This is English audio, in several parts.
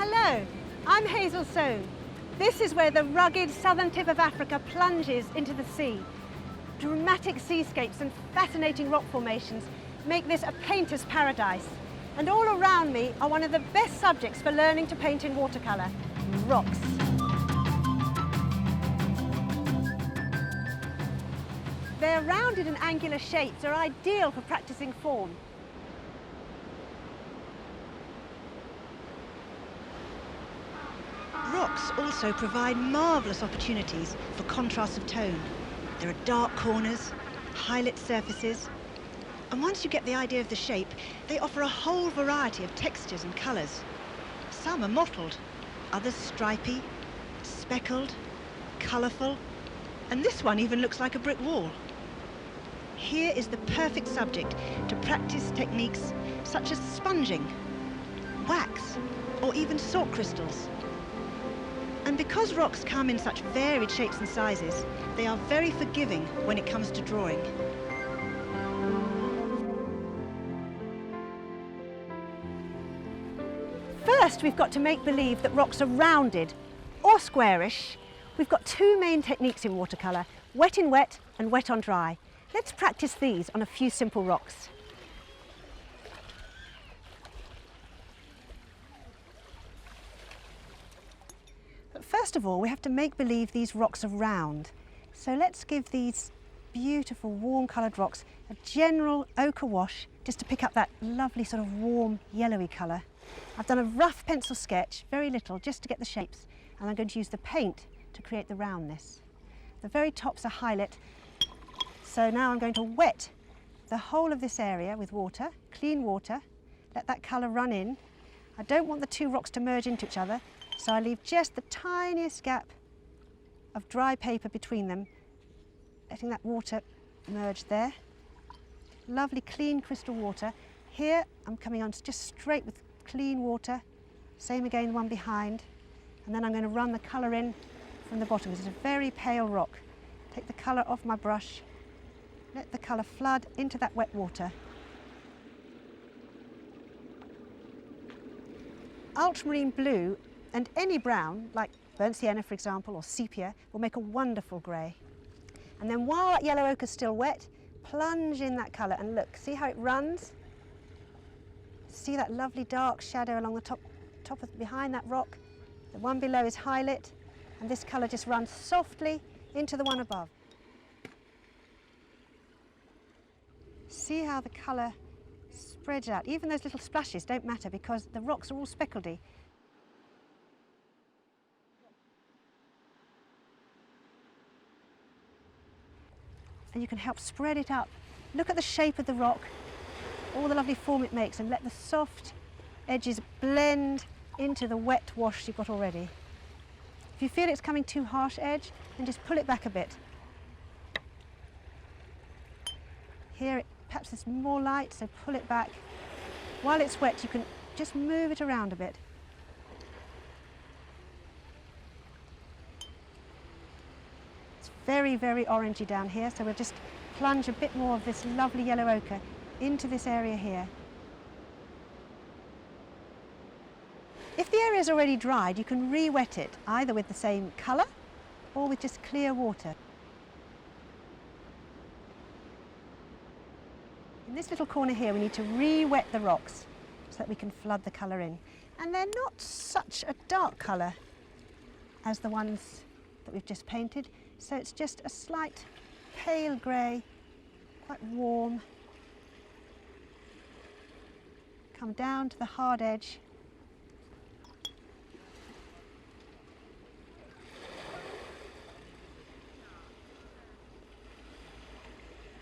Hello, I'm Hazel Soan. This is where the rugged southern tip of Africa plunges into the sea. Dramatic seascapes and fascinating rock formations make this a painter's paradise. And all around me are one of the best subjects for learning to paint in watercolour, rocks. Their rounded and angular shapes are ideal for practising form. Rocks also provide marvellous opportunities for contrast of tone. There are dark corners, highlit surfaces, and once you get the idea of the shape, they offer a whole variety of textures and colours. Some are mottled, others stripy, speckled, colourful, and this one even looks like a brick wall. Here is the perfect subject to practice techniques such as sponging, wax, or even salt crystals. And because rocks come in such varied shapes and sizes, they are very forgiving when it comes to drawing. First, we've got to make believe that rocks are rounded or squarish. We've got two main techniques in watercolour, wet in wet and wet on dry. Let's practice these on a few simple rocks. But first of all, we have to make believe these rocks are round. So let's give these beautiful warm coloured rocks a general ochre wash just to pick up that lovely sort of warm yellowy colour. I've done a rough pencil sketch, very little, just to get the shapes, and I'm going to use the paint to create the roundness. The very tops are highlit, so now I'm going to wet the whole of this area with water, clean water, let that colour run in. I don't want the two rocks to merge into each other, so I leave just the tiniest gap of dry paper between them, letting that water merge there. Lovely clean crystal water. Here I'm coming on just straight with clean water, same again the one behind, and then I'm going to run the colour in from the bottom. This is a very pale rock. Take the colour off my brush, let the colour flood into that wet water. Ultramarine blue and any brown, like burnt sienna for example, or sepia, will make a wonderful grey. And then while that yellow ochre is still wet, plunge in that colour and look, see how it runs? See that lovely dark shadow along the top of behind that rock? The one below is highlit, and this colour just runs softly into the one above. See how the colour spreads out. Even those little splashes don't matter because the rocks are all speckledy. And you can help spread it up. Look at the shape of the rock, all the lovely form it makes, and let the soft edges blend into the wet wash you've got already. If you feel it's coming too harsh edge, then just pull it back a bit. Here, perhaps there's more light, so pull it back. While it's wet, you can just move it around a bit. It's very, very orangey down here, so we'll just plunge a bit more of this lovely yellow ochre into this area here. If the area is already dried, you can re-wet it, either with the same colour or with just clear water. In this little corner here, we need to re-wet the rocks so that we can flood the colour in. And they're not such a dark colour as the ones that we've just painted, so it's just a slight pale grey, quite warm. Come down to the hard edge.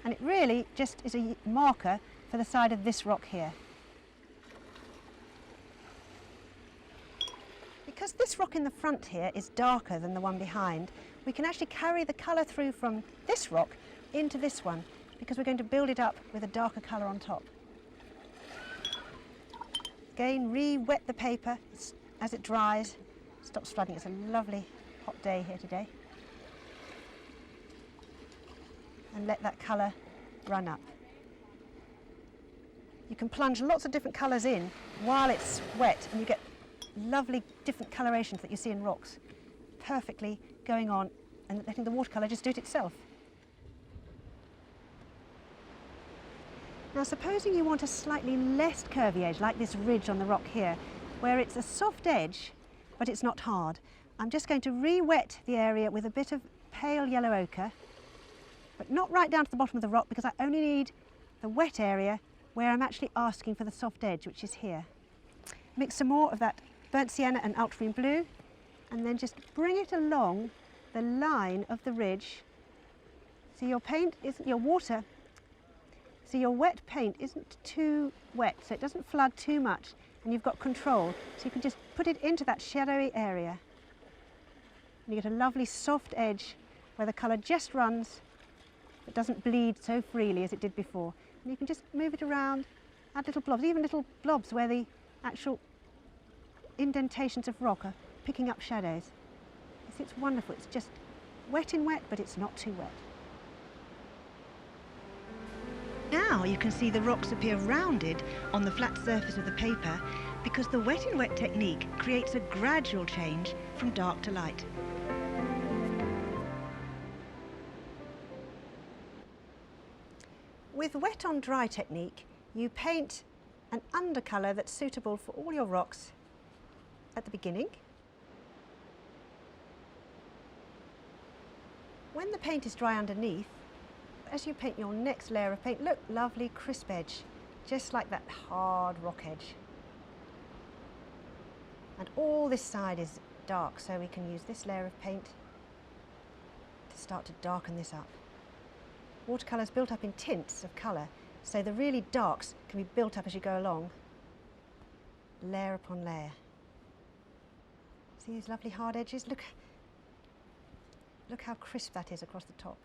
And it really just is a marker for the side of this rock here. Because this rock in the front here is darker than the one behind, we can actually carry the colour through from this rock into this one, because we're going to build it up with a darker colour on top. Again, re-wet the paper as it dries. Stop flooding. It's a lovely hot day here today. And let that colour run up. You can plunge lots of different colours in while it's wet, and you get lovely different colorations that you see in rocks perfectly going on and letting the watercolour just do it itself. Now supposing you want a slightly less curvy edge, like this ridge on the rock here, where it's a soft edge but it's not hard. I'm just going to re-wet the area with a bit of pale yellow ochre, but not right down to the bottom of the rock because I only need the wet area where I'm actually asking for the soft edge, which is here. Mix some more of that burnt sienna and ultramarine blue and then just bring it along the line of the ridge. So your paint isn't, your water, so your wet paint isn't too wet, so it doesn't flood too much and you've got control. So you can just put it into that shadowy area. And you get a lovely soft edge where the colour just runs, but doesn't bleed so freely as it did before. And you can just move it around, add little blobs, even little blobs where the actual indentations of rock are picking up shadows. It's wonderful, it's just wet in wet, but it's not too wet. Now you can see the rocks appear rounded on the flat surface of the paper because the wet in wet technique creates a gradual change from dark to light. With wet on dry technique, you paint an undercolour that's suitable for all your rocks at the beginning. When the paint is dry underneath, as you paint your next layer of paint, look, lovely crisp edge, just like that hard rock edge. And all this side is dark, so we can use this layer of paint to start to darken this up. Watercolour is built up in tints of colour, so the really darks can be built up as you go along, layer upon layer. See these lovely hard edges? Look how crisp that is across the top.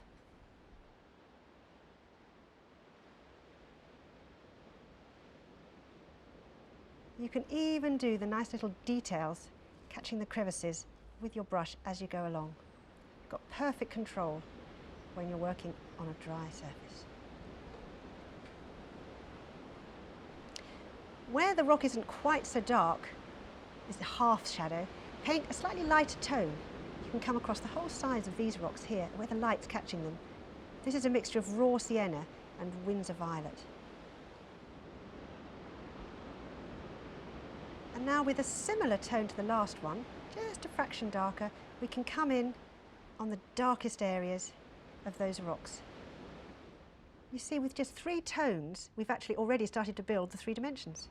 You can even do the nice little details, catching the crevices with your brush as you go along. You've got perfect control when you're working on a dry surface. Where the rock isn't quite so dark is the half shadow. Paint a slightly lighter tone. You can come across the whole sides of these rocks here where the light's catching them. This is a mixture of raw sienna and Windsor violet. And now with a similar tone to the last one, just a fraction darker, we can come in on the darkest areas of those rocks. You see, with just 3 tones, we've actually already started to build the 3 dimensions.